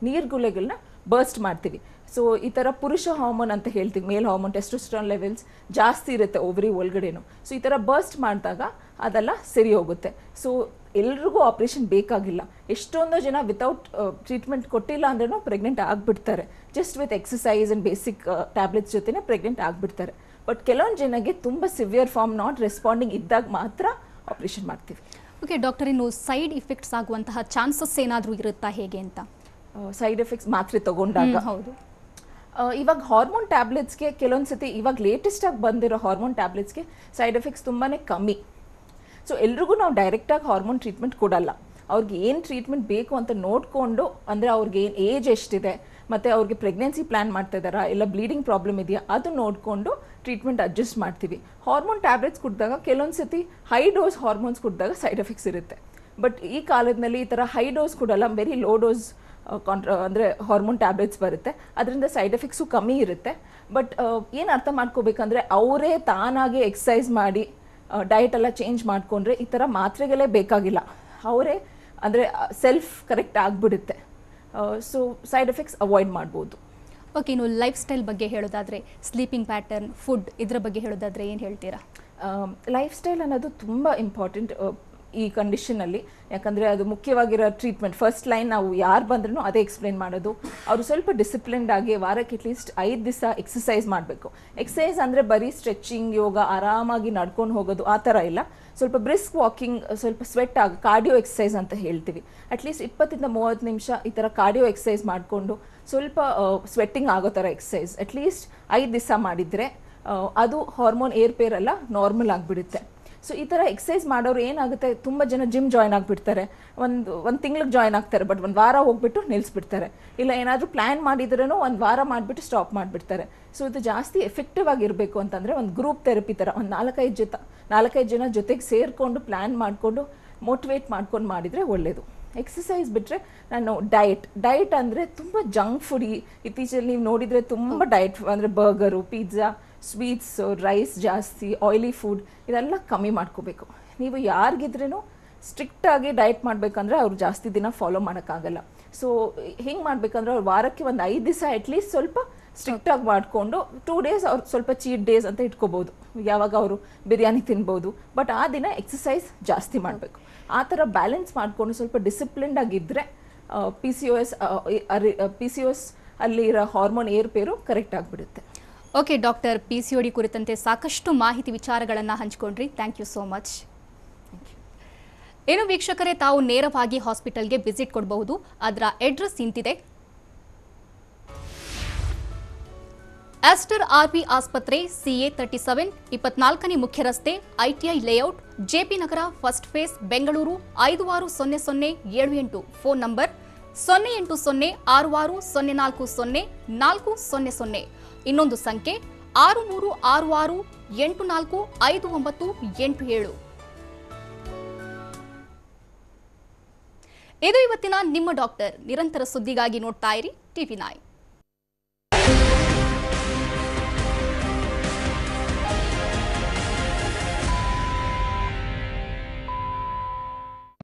ನೀರ್ಗುಲೆಗಳನ್ನ ಬರ್ಸ್ಟ್ ಮಾಡ್ತೀವಿ. ಸೊ ಈ ಥರ ಪುರುಷ ಹಾರ್ಮೋನ್ ಅಂತ ಹೇಳ್ತೀವಿ, ಮೇಲ್ ಹಾರ್ಮೋನ್ ಟೆಸ್ಟೋಸ್ಟೆರಾನ್ ಲೆವೆಲ್ಸ್ ಜಾಸ್ತಿ ಇರುತ್ತೆ ಓವರಿ ಒಳಗಡೆನೂ. ಸೊ ಈ ಥರ ಬರ್ಸ್ಟ್ ಮಾಡಿದಾಗ ಅದೆಲ್ಲ ಸರಿ ಹೋಗುತ್ತೆ. ಸೊ ಎಲ್ರಿಗೂ ಆಪ್ರೇಷನ್ ಬೇಕಾಗಿಲ್ಲ. ಎಷ್ಟೊಂದು ಜನ ವಿತೌಟ್ ಟ್ರೀಟ್ಮೆಂಟ್ ಕೊಟ್ಟಿಲ್ಲ ಅಂದ್ರೂ ಪ್ರೆಗ್ನೆಂಟ್ ಆಗಿಬಿಡ್ತಾರೆ. Just with exercise and basic tablets ಜೊತೆನೇ ಪ್ರೆಗ್ನೆಂಟ್ ಆಗಿಬಿಡ್ತಾರೆ. ಬಟ್ ಕೆಲವೊಂದು ಜನಕ್ಕೆ ತುಂಬ ಸಿವಿಯರ್ ಫಾರ್ಮ್ ನಾಟ್ ರೆಸ್ಪಾಂಡಿಂಗ್ ಇದ್ದಾಗ ಮಾತ್ರ ಆಪ್ರೇಷನ್ ಮಾಡ್ತೀವಿ. ಓಕೆ ಡಾಕ್ಟರ್, ಇನ್ನು ಸೈಡ್ ಇಫೆಕ್ಟ್ಸ್ ಆಗುವಂತಹ ಚಾನ್ಸಸ್ ಏನಾದರೂ ಇರುತ್ತಾ ಹೇಗೆ ಅಂತ? ಸೈಡ್ ಎಫೆಕ್ಟ್ಸ್ ಮಾತ್ರೆ ತಗೊಂಡಾಗ? ಹೌದು. ಇವಾಗ ಹಾರ್ಮೋನ್ ಟ್ಯಾಬ್ಲೆಟ್ಸ್ಗೆ ಕೆಲವೊಂದು ಸತಿ, ಇವಾಗ ಲೇಟೆಸ್ಟಾಗಿ ಬಂದಿರೋ ಹಾರ್ಮೋನ್ ಟ್ಯಾಬ್ಲೆಟ್ಸ್ಗೆ ಸೈಡ್ ಎಫೆಕ್ಟ್ಸ್ ತುಂಬಾ ಕಮ್ಮಿ. ಸೊ ಎಲ್ರಿಗೂ ನಾವು ಡೈರೆಕ್ಟಾಗಿ ಹಾರ್ಮೋನ್ ಟ್ರೀಟ್ಮೆಂಟ್ ಕೊಡಲ್ಲ. ಅವ್ರಿಗೆ ಏನು ಟ್ರೀಟ್ಮೆಂಟ್ ಬೇಕು ಅಂತ ನೋಡಿಕೊಂಡು, ಅಂದರೆ ಅವ್ರಿಗೆ ಏನು ಏಜ್ ಎಷ್ಟಿದೆ ಮತ್ತು ಅವ್ರಿಗೆ ಪ್ರೆಗ್ನೆನ್ಸಿ ಪ್ಲ್ಯಾನ್ ಮಾಡ್ತಾ ಇದ್ದಾರಾ, ಇಲ್ಲ ಬ್ಲೀಡಿಂಗ್ ಪ್ರಾಬ್ಲಮ್ ಇದೆಯಾ, ಅದು ನೋಡಿಕೊಂಡು ಟ್ರೀಟ್ಮೆಂಟ್ ಅಡ್ಜಸ್ಟ್ ಮಾಡ್ತೀವಿ. ಹಾರ್ಮೋನ್ ಟ್ಯಾಬ್ಲೆಟ್ಸ್ ಕೊಡಿದಾಗ ಕೆಲವೊಂದು ಸತಿ ಹೈ ಡೋಸ್ ಹಾರ್ಮೋನ್ಸ್ ಕೊಡಿದಾಗ ಸೈಡ್ ಎಫೆಕ್ಟ್ಸ್ ಇರುತ್ತೆ. ಬಟ್ ಈ ಕಾಲದಲ್ಲಿ ಈ ಥರ ಹೈ ಡೋಸ್ ಕೊಡಲ್ಲ, ವೆರಿ ಲೋ ಡೋಸ್ ಅಂದರೆ ಹಾರ್ಮೋನ್ ಟ್ಯಾಬ್ಲೆಟ್ಸ್ ಬರುತ್ತೆ. ಅದರಿಂದ ಸೈಡ್ ಎಫೆಕ್ಟ್ಸು ಕಮ್ಮಿ ಇರುತ್ತೆ. ಬಟ್ ಏನು ಅರ್ಥ ಮಾಡ್ಕೋಬೇಕಂದ್ರೆ ಅವರೇ ತಾನಾಗೆ ಎಕ್ಸಸೈಸ್ ಮಾಡಿ ಡಯಟ್ ಎಲ್ಲ ಚೇಂಜ್ ಮಾಡಿಕೊಂಡ್ರೆ ಈ ಥರ ಮಾತ್ರೆಗಳೇ ಬೇಕಾಗಿಲ್ಲ. ಅವರೇ ಅಂದರೆ ಸೆಲ್ಫ್ ಕರೆಕ್ಟ್ ಆಗಿಬಿಡುತ್ತೆ. ಸೊ ಸೈಡ್ ಎಫೆಕ್ಟ್ಸ್ ಅವಾಯ್ಡ್ ಮಾಡ್ಬೋದು. ಓಕೆ, ಇನ್ನು ಲೈಫ್ ಸ್ಟೈಲ್ ಬಗ್ಗೆ ಹೇಳೋದಾದರೆ, ಸ್ಲೀಪಿಂಗ್ ಪ್ಯಾಟರ್ನ್, ಫುಡ್, ಇದರ ಬಗ್ಗೆ ಹೇಳೋದಾದರೆ ಏನು ಹೇಳ್ತೀರಾ? ಲೈಫ್ ಸ್ಟೈಲ್ ಅನ್ನೋದು ತುಂಬ ಇಂಪಾರ್ಟೆಂಟ್ ಈ ಕಂಡೀಷನಲ್ಲಿ. ಯಾಕಂದರೆ ಅದು ಮುಖ್ಯವಾಗಿರೋ ಟ್ರೀಟ್ಮೆಂಟ್. ಫಸ್ಟ್ ಲೈನ್ ನಾವು ಯಾರು ಬಂದ್ರೂ ಅದೇ ಎಕ್ಸ್ಪ್ಲೇನ್ ಮಾಡೋದು. ಅವರು ಸ್ವಲ್ಪ ಡಿಸಿಪ್ಲಿನ್ಡ್ ಆಗಿ ವಾರಕ್ಕೆ ಅಟ್ಲೀಸ್ಟ್ 5 ದಿವಸ ಎಕ್ಸಸೈಸ್ ಮಾಡಬೇಕು. ಎಕ್ಸಸೈಸ್ ಅಂದರೆ ಬರೀ ಸ್ಟ್ರೆಚಿಂಗ್, ಯೋಗ, ಆರಾಮಾಗಿ ನಡ್ಕೊಂಡು ಹೋಗೋದು ಆ ಥರ ಇಲ್ಲ. ಸ್ವಲ್ಪ ಬ್ರಿಸ್ಕ್ ವಾಕಿಂಗ್, ಸ್ವಲ್ಪ ಸ್ವೆಟ್ ಆಗಿ ಕಾರ್ಡಿಯೋ ಎಕ್ಸಸೈಸ್ ಅಂತ ಹೇಳ್ತೀವಿ. ಅಟ್ಲೀಸ್ಟ್ 20-30 ನಿಮಿಷ ಈ ಥರ ಕಾರ್ಡಿಯೋ ಎಕ್ಸಸೈಸ್ ಮಾಡಿಕೊಂಡು ಸ್ವಲ್ಪ ಸ್ವೆಟ್ಟಿಂಗ್ ಆಗೋ ಥರ ಎಕ್ಸಸೈಸ್ ಅಟ್ಲೀಸ್ಟ್ 5 ದಿವಸ ಮಾಡಿದರೆ ಅದು ಹಾರ್ಮೋನ್ ಏರ್ಪೇರೆಲ್ಲ ನಾರ್ಮಲ್ ಆಗಿಬಿಡುತ್ತೆ. ಸೊ ಈ ಥರ ಎಕ್ಸಸೈಸ್ ಮಾಡೋರು ಏನಾಗುತ್ತೆ, ತುಂಬ ಜನ ಜಿಮ್ ಜಾಯ್ನ್ ಆಗಿಬಿಡ್ತಾರೆ. ಒಂದು ತಿಂಗ್ಳಿಗೆ ಜಾಯ್ನ್ ಆಗ್ತಾರೆ, ಬಟ್ ಒಂದು ವಾರ ಹೋಗ್ಬಿಟ್ಟು ನಿಲ್ಲಿಸ್ಬಿಡ್ತಾರೆ. ಇಲ್ಲ ಏನಾದರೂ ಪ್ಲ್ಯಾನ್ ಮಾಡಿದ್ರೂ ಒಂದು ವಾರ ಮಾಡಿಬಿಟ್ಟು ಸ್ಟಾಪ್ ಮಾಡಿಬಿಡ್ತಾರೆ. ಸೊ ಇದು ಜಾಸ್ತಿ ಎಫೆಕ್ಟಿವ್ ಆಗಿರಬೇಕು ಅಂತಂದರೆ ಒಂದು ಗ್ರೂಪ್ ಥೆರಪಿ ಥರ ಒಂದು 4-5 ಜನ ಜೊತೆಗೆ ಸೇರಿಕೊಂಡು ಪ್ಲ್ಯಾನ್ ಮಾಡಿಕೊಂಡು ಮೋಟಿವೇಟ್ ಮಾಡ್ಕೊಂಡು ಮಾಡಿದರೆ ಒಳ್ಳೆಯದು. ಎಕ್ಸಸೈಸ್ ಬಿಟ್ಟರೆ ನಾನು ಡಯಟ್ ಅಂದರೆ ತುಂಬ ಜಂಕ್ ಫುಡ್, ಇತ್ತೀಚೆಗೆ ನೀವು ನೋಡಿದರೆ ತುಂಬ ಡಯಟ್ ಅಂದರೆ ಬರ್ಗರು, ಪಿಜ್ಜಾ, ಸ್ವೀಟ್ಸ್, ರೈಸ್ ಜಾಸ್ತಿ, ಆಯಿಲಿ ಫುಡ್ ಇದೆಲ್ಲ ಕಮ್ಮಿ ಮಾಡ್ಕೋಬೇಕು. ನೀವು ಯಾರಿಗಿದ್ರೂ ಸ್ಟ್ರಿಕ್ಟಾಗಿ ಡಯಟ್ ಮಾಡಬೇಕಂದ್ರೆ ಅವ್ರು ಜಾಸ್ತಿ ದಿನ ಫಾಲೋ ಮಾಡೋಕ್ಕಾಗಲ್ಲ. ಸೊ ಹೆಂಗೆ ಮಾಡಬೇಕಂದ್ರೆ ಅವ್ರು ವಾರಕ್ಕೆ ಒಂದು 5 ದಿವಸ ಅಟ್ಲೀಸ್ಟ್ ಸ್ವಲ್ಪ ಸ್ಟ್ರಿಕ್ಟಾಗಿ ಮಾಡಿಕೊಂಡು 2 ಡೇಸ್ ಅವ್ರು ಸ್ವಲ್ಪ ಚೀಟ್ ಡೇಸ್ ಅಂತ ಇಟ್ಕೋಬೋದು. ಯಾವಾಗ ಅವರು ಬಿರಿಯಾನಿ ತಿನ್ಬೋದು, ಬಟ್ ಆ ದಿನ ಎಕ್ಸಸೈಸ್ ಜಾಸ್ತಿ ಮಾಡಬೇಕು. ಆ ಥರ ಬ್ಯಾಲೆನ್ಸ್ ಮಾಡಿಕೊಂಡು ಸ್ವಲ್ಪ ಡಿಸಿಪ್ಲಿನ್ಡ್ ಆಗಿದ್ದರೆ PCOS ಅಲ್ಲಿರೋ ಹಾರ್ಮೋನ್ ಏರ್ಪೇರು ಕರೆಕ್ಟ್ ಆಗಿಬಿಡುತ್ತೆ. ಓಕೆ ಡಾಕ್ಟರ್, PCOD ಕುರಿತಂತೆ ಸಾಕಷ್ಟು ಮಾಹಿತಿ ವಿಚಾರಗಳನ್ನು ಹಂಚಿಕೊಂಡ್ರಿ. Thank you so much. ಏನು ವೀಕ್ಷಕರೇ, ತಾವು ನೇರವಾಗಿ ಹಾಸ್ಪಿಟಲ್ಗೆ ವಿಸಿಟ್ ಕೊಡಬಹುದು. ಅದರ ಅಡ್ರೆಸ್ ಇಂತಿದೆ: ಆಸ್ಟರ್ RP ಆಸ್ಪತ್ರೆ, CA 37, 24ನೇ ಮುಖ್ಯ ರಸ್ತೆ, ITI layout, JP Nagar, first phase, Bengaluru 560078. Phone number 0806660400400. ಇನ್ನೊಂದು ಸಂಖ್ಯೆ 6366845987. ಇದು ಇವತ್ತಿನ ನಿಮ್ಮ ಡಾಕ್ಟರ್. ನಿರಂತರ ಸುದ್ದಿಗಾಗಿ ನೋಡ್ತಾ ಇರಿ TV9.